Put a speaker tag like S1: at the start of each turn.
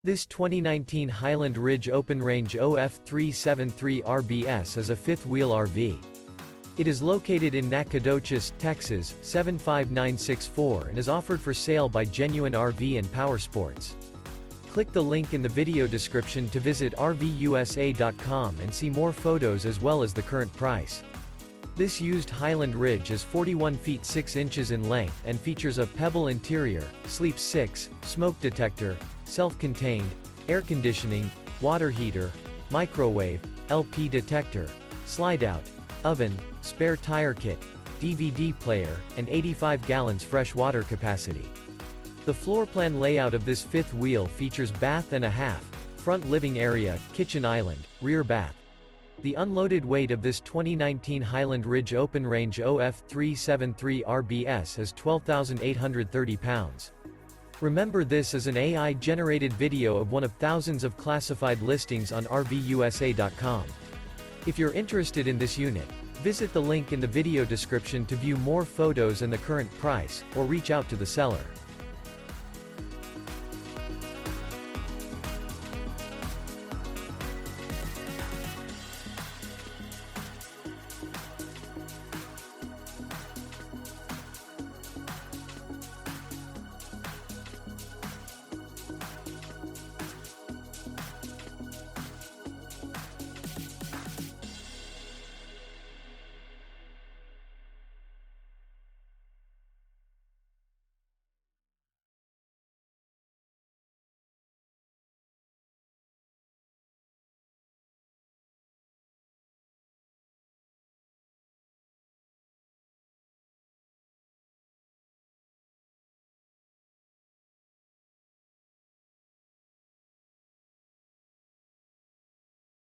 S1: This 2019 Highland Ridge Open Range OF373 RBS is a fifth-wheel RV. It is located in Nacogdoches, Texas, 75964 and is offered for sale by Genuine RV and Powersports. Click the link in the video description to visit RVUSA.com and see more photos as well as the current price. This used Highland Ridge is 41 feet 6 inches in length and features a Pebble interior, sleeps 6, smoke detector, self-contained, air conditioning, water heater, microwave, LP detector, slide-out, oven, spare tire kit, DVD player, and 85 gallons fresh water capacity. The floor plan layout of this fifth wheel features bath-and-a-half, front living area, kitchen island, rear bath. The unloaded weight of this 2019 Highland Ridge Open Range OF373 RBS is 12,830 pounds. Remember, this is an AI-generated video of one of thousands of classified listings on RVUSA.com. If you're interested in this unit, visit the link in the video description to view more photos and the current price, or reach out to the seller.